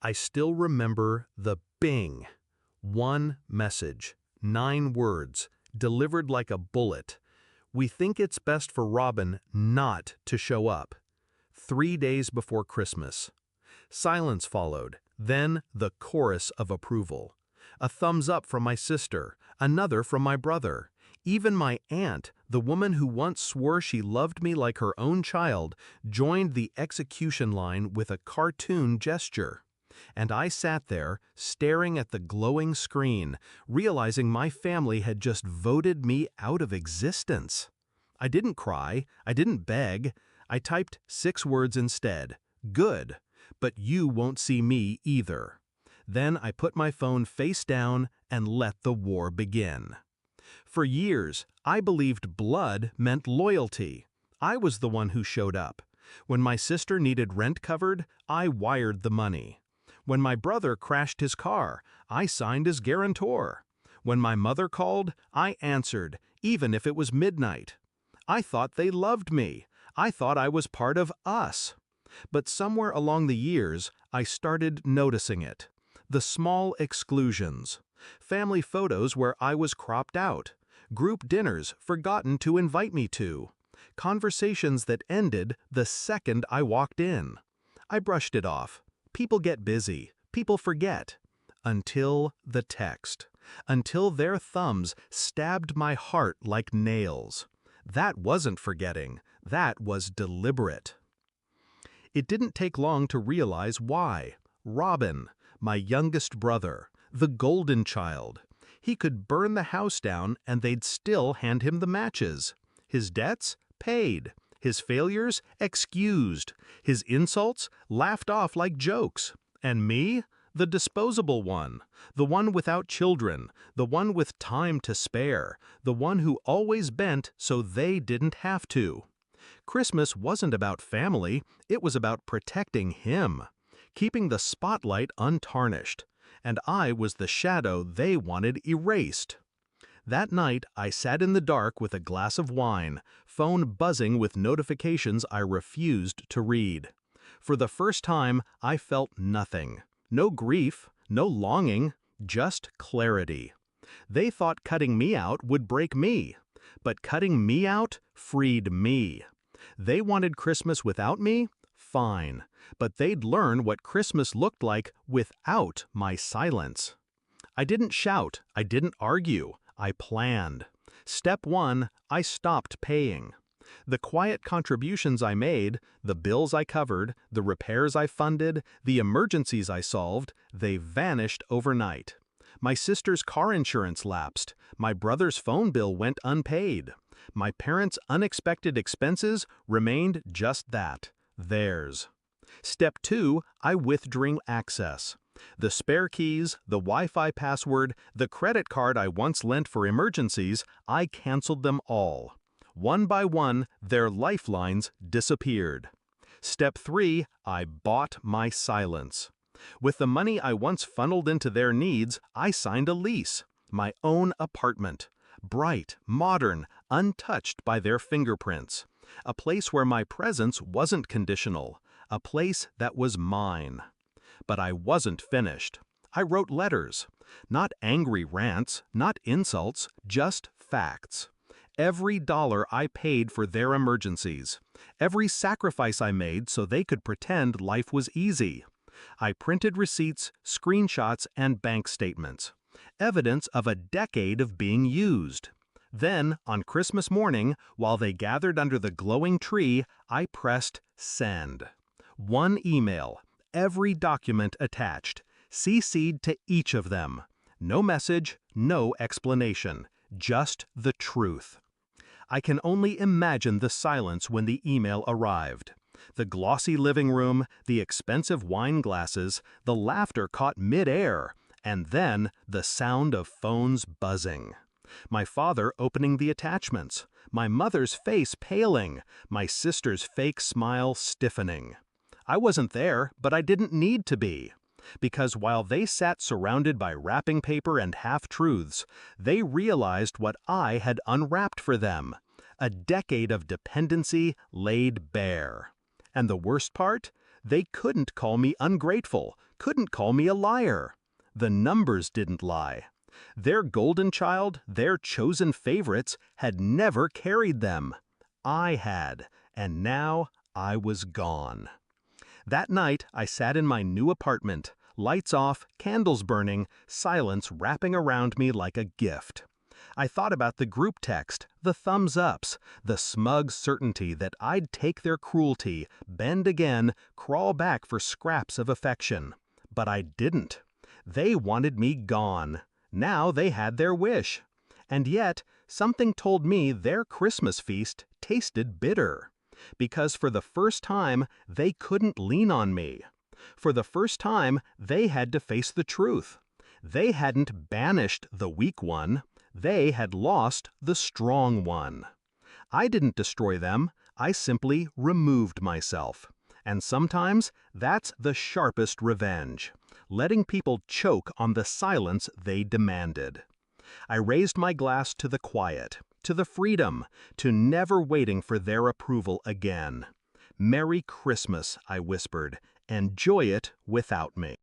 I still remember the bing. One message, 9 words, delivered like a bullet. We think it's best for Robin not to show up. 3 days before Christmas. Silence followed, then the chorus of approval. A thumbs up from my sister, another from my brother. Even my aunt, the woman who once swore she loved me like her own child, joined the execution line with a cartoon gesture. And I sat there, staring at the glowing screen, realizing my family had just voted me out of existence. I didn't cry, I didn't beg, I typed 6 words instead. Good, but you won't see me either. Then I put my phone face down and let the war begin. For years, I believed blood meant loyalty. I was the one who showed up. When my sister needed rent covered, I wired the money. When my brother crashed his car, I signed as guarantor. When my mother called, I answered, even if it was midnight. I thought they loved me. I thought I was part of us. But somewhere along the years, I started noticing it. The small exclusions. Family photos where I was cropped out. Group dinners forgotten to invite me to. Conversations that ended the second I walked in. I brushed it off. People get busy. People forget. Until the text. Until their thumbs stabbed my heart like nails. That wasn't forgetting. That was deliberate. It didn't take long to realize why. Robin, my youngest brother, the golden child. He could burn the house down and they'd still hand him the matches. His debts? Paid. His failures? Excused. His insults? Laughed off like jokes. And me? The disposable one. The one without children. The one with time to spare. The one who always bent so they didn't have to. Christmas wasn't about family, it was about protecting him. Keeping the spotlight untarnished. And I was the shadow they wanted erased. That night, I sat in the dark with a glass of wine, phone buzzing with notifications I refused to read. For the first time, I felt nothing. No grief, no longing, just clarity. They thought cutting me out would break me, but cutting me out freed me. They wanted Christmas without me? Fine, but they'd learn what Christmas looked like without my silence. I didn't shout, I didn't argue, I planned. Step 1, I stopped paying. The quiet contributions I made, the bills I covered, the repairs I funded, the emergencies I solved, they vanished overnight. My sister's car insurance lapsed. My brother's phone bill went unpaid. My parents' unexpected expenses remained just that, theirs. Step 2, I withdrew access. The spare keys, the Wi-Fi password, the credit card I once lent for emergencies, I canceled them all. One by one, their lifelines disappeared. Step 3, I bought my silence. With the money I once funneled into their needs, I signed a lease. My own apartment. Bright, modern, untouched by their fingerprints. A place where my presence wasn't conditional. A place that was mine. But I wasn't finished. I wrote letters. Not angry rants, not insults, just facts. Every dollar I paid for their emergencies. Every sacrifice I made so they could pretend life was easy. I printed receipts, screenshots, and bank statements. Evidence of a decade of being used. Then, on Christmas morning, while they gathered under the glowing tree, I pressed send. One email, every document attached, CC'd to each of them. No message, no explanation, just the truth. I can only imagine the silence when the email arrived. The glossy living room, the expensive wine glasses, the laughter caught mid-air, and then the sound of phones buzzing. My father opening the attachments, my mother's face paling, my sister's fake smile stiffening. I wasn't there, but I didn't need to be. Because while they sat surrounded by wrapping paper and half-truths, they realized what I had unwrapped for them. A decade of dependency laid bare. And the worst part? They couldn't call me ungrateful, couldn't call me a liar. The numbers didn't lie. Their golden child, their chosen favorites, had never carried them. I had, and now I was gone. That night, I sat in my new apartment, lights off, candles burning, silence wrapping around me like a gift. I thought about the group text, the thumbs ups, the smug certainty that I'd take their cruelty, bend again, crawl back for scraps of affection. But I didn't. They wanted me gone. Now they had their wish. And yet, something told me their Christmas feast tasted bitter. Because for the first time, they couldn't lean on me. For the first time, they had to face the truth. They hadn't banished the weak one. They had lost the strong one. I didn't destroy them. I simply removed myself. And sometimes that's the sharpest revenge, letting people choke on the silence they demanded. I raised my glass to the quiet, to the freedom, to never waiting for their approval again. Merry Christmas, I whispered. Enjoy it without me.